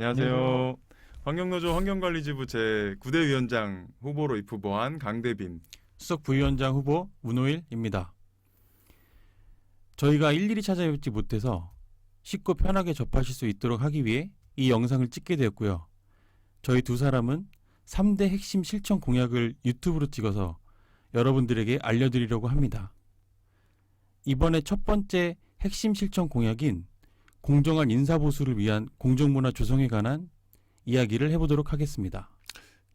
안녕하세요. 안녕하세요. 환경노조 환경관리지부 제9대 위원장 후보로 입후보한 강대빈. 수석 부위원장 후보 문호일입니다. 저희가 일일이 찾아뵙지 못해서 쉽고 편하게 접하실 수 있도록 하기 위해 이 영상을 찍게 되었고요. 저희 두 사람은 3대 핵심 실천 공약을 유튜브로 찍어서 여러분들에게 알려드리려고 합니다. 이번에 첫 번째 핵심 실천 공약인 공정한 인사보수를 위한 공정문화 조성에 관한 이야기를 해보도록 하겠습니다.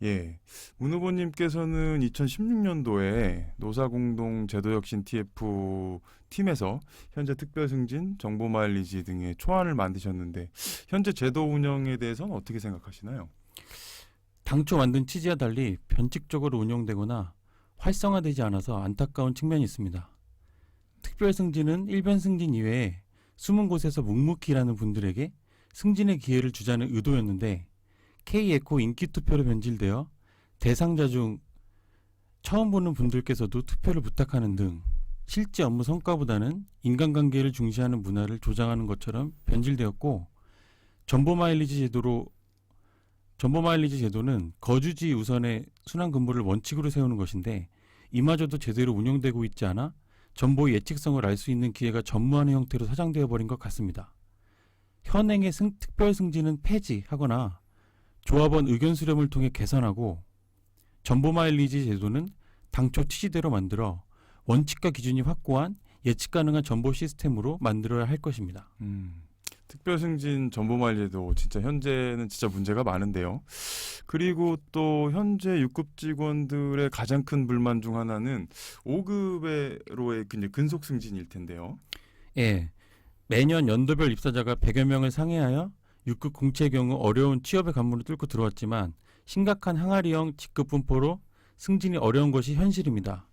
예, 문 후보님께서는 2016년도에 노사공동 제도혁신 TF 팀에서 현재 특별승진, 정보 마일리지 등의 초안을 만드셨는데 현재 제도 운영에 대해서는 어떻게 생각하시나요? 당초 만든 취지와 달리 변칙적으로 운영되거나 활성화되지 않아서 안타까운 측면이 있습니다. 특별승진은 일반 승진 이외에 숨은 곳에서 묵묵히 일하는 분들에게 승진의 기회를 주자는 의도였는데 K에코 인기투표로 변질되어 대상자 중 처음 보는 분들께서도 투표를 부탁하는 등 실제 업무 성과보다는 인간관계를 중시하는 문화를 조장하는 것처럼 변질되었고, 정보 마일리지 제도는 거주지 우선의 순환 근무를 원칙으로 세우는 것인데 이마저도 제대로 운영되고 있지 않아 정보의 예측성을 알 수 있는 기회가 전무하는 형태로 사장되어 버린 것 같습니다. 현행의 특별 승진은 폐지하거나 조합원 의견 수렴을 통해 개선하고, 정보 마일리지 제도는 당초 취지대로 만들어 원칙과 기준이 확고한 예측 가능한 정보 시스템으로 만들어야 할 것입니다. 특별승진 정보 마일리지도 진짜 현재는 진짜 문제가 많은데요. 그리고 또 현재 6급 직원들의 가장 큰 불만 중 하나는 5급으로의 근속 승진일 텐데요. 예, 매년 연도별 입사자가 100여 명을 상회하여 6급 공채의 경우 어려운 취업의 관문을 뚫고 들어왔지만 심각한 항아리형 직급 분포로 승진이 어려운 것이 현실입니다.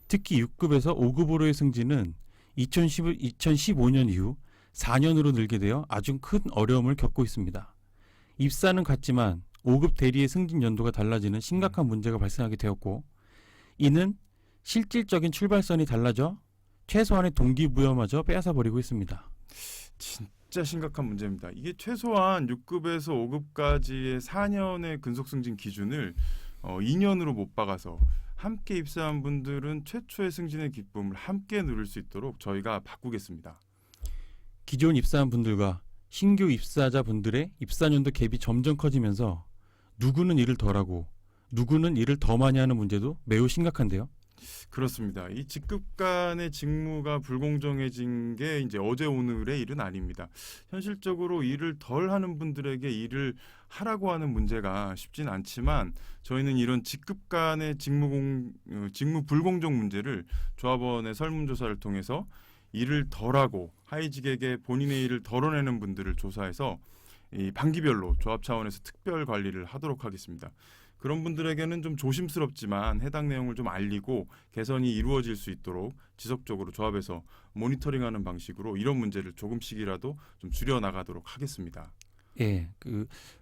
특히 6급에서 5급으로의 승진은 2015년 이후 4년으로 늘게 되어 아주 큰 어려움을 겪고 있습니다. 입사는 같지만 5급 대리의 승진 연도가 달라지는 심각한 문제가 발생하게 되었고, 이는 실질적인 출발선이 달라져 최소한의 동기부여마저 빼앗아버리고 있습니다. 진짜 심각한 문제입니다. 이게 최소한 6급에서 5급까지의 4년의 근속 승진 기준을 2년으로 못 박아서 함께 입사한 분들은 최초의 승진의 기쁨을 함께 누릴 수 있도록 저희가 바꾸겠습니다. 기존 입사한 분들과 신규 입사자 분들의 입사년도 갭이 점점 커지면서 누구는 일을 덜하고 누구는 일을 더 많이 하는 문제도 매우 심각한데요. 그렇습니다. 이 직급 간의 직무가 불공정해진 게 이제 어제 오늘의 일은 아닙니다. 현실적으로 일을 덜 하는 분들에게 일을 하라고 하는 문제가 쉽진 않지만 저희는 이런 직급 간의 직무 불공정 문제를 조합원의 설문조사를 통해서 일을 덜하고 하위직에게 본인의 일을 덜어내는 분들을 조사해서 이 반기별로 조합 차원에서 특별 관리를 하도록 하겠습니다. 그런 분들에게는 좀 조심스럽지만 해당 내용을 좀 알리고 개선이 이루어질 수 있도록 지속적으로 조합에서 모니터링하는 방식으로 이런 문제를 조금씩이라도 좀 줄여나가도록 하겠습니다. 예,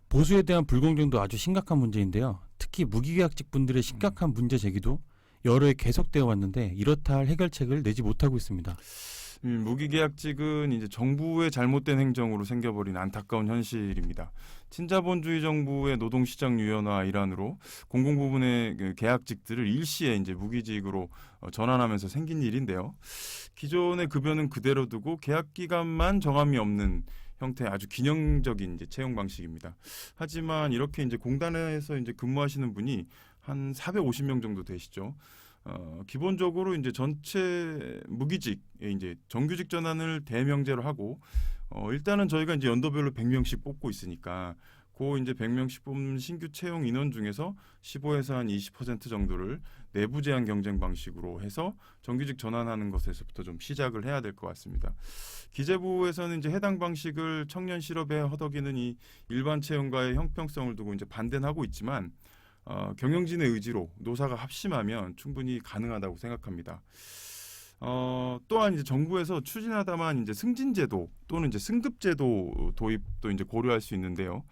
보수에 대한 불공정도 아주 심각한 문제인데요. 특히 무기계약직 분들의 심각한 문제 제기도 여러 해 계속되어 왔는데 이렇다 할 해결책을 내지 못하고 있습니다. 무기계약직은 이제 정부의 잘못된 행정으로 생겨버린 안타까운 현실입니다. 친자본주의 정부의 노동시장 유연화 일환으로 공공부문의 계약직들을 일시에 이제 무기직으로 전환하면서 생긴 일인데요. 기존의 급여는 그대로 두고 계약 기간만 정함이 없는 형태 아주 기능적인 이제 채용 방식입니다. 하지만 이렇게 이제 공단에서 이제 근무하시는 분이 한 450명 정도 되시죠. 기본적으로 이제 전체 무기직에 이제 정규직 전환을 대명제로 하고, 일단은 저희가 이제 연도별로 100명씩 뽑고 있으니까, 그 이제 100명씩 뽑는 신규 채용 인원 중에서 15에서 한 20% 정도를 내부 제한 경쟁 방식으로 해서 정규직 전환하는 것에서부터 좀 시작을 해야 될 것 같습니다. 기재부에서는 이제 해당 방식을 청년 실업에 허덕이는 이 일반 채용과의 형평성을 두고 이제 반대는 하고 있지만, 경영진의 의지로 노사가 합심하면 충분히 가능하다고 생각합니다. 또한 이제 정부에서 추진하다만 이제 승진제도 또는 이제 승급제도 도입도 이제 고려할 수 있는데요.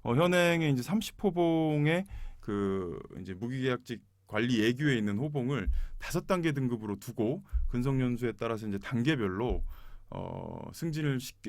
현행에 이제 30호봉의 이제 무기계약직 관리 예규에 있는 호봉을 5단계 등급으로 두고 근속연수에 따라서 이제 단계별로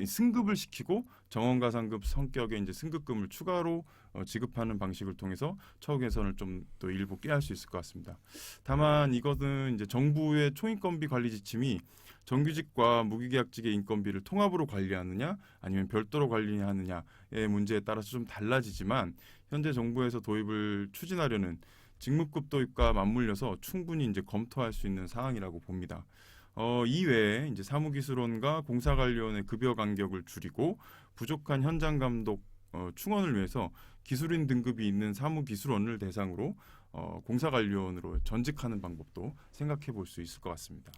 승급을 시키고 정원가상급 성격의 이제 승급금을 추가로 지급하는 방식을 통해서 처우 개선을 좀 또 일부 꾀할 수 있을 것 같습니다. 다만 이것은 이제 정부의 초인건비 관리 지침이 정규직과 무기계약직의 인건비를 통합으로 관리하느냐 아니면 별도로 관리하느냐의 문제에 따라서 좀 달라지지만 현재 정부에서 도입을 추진하려는 직무급 도입과 맞물려서 충분히 이제 검토할 수 있는 사항이라고 봅니다. 이외에 이제 사무기술원과 공사관리원의 급여 간격을 줄이고 부족한 현장 감독 충원을 위해서 기술인 등급이 있는 사무기술원을 대상으로 공사관리원으로 전직하는 방법도 생각해 볼 수 있을 것 같습니다.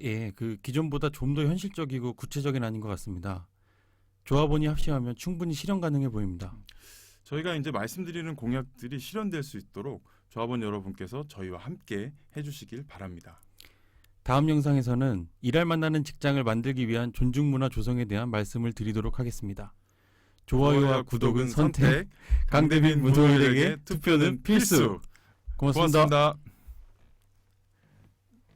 예. 그 기존보다 좀 더 현실적이고 구체적인 안인 것 같습니다. 조합원이 합심하면 충분히 실현 가능해 보입니다. 저희가 이제 말씀드리는 공약들이 실현될 수 있도록 조합원 여러분께서 저희와 함께 해주시길 바랍니다. 다음 영상에서는 일할 만나는 직장을 만들기 위한 존중문화 조성에 대한 말씀을 드리도록 하겠습니다. 좋아요와 구독은 선택, 강대빈 무도일에게 투표는 필수. 고맙습니다. 고맙습니다.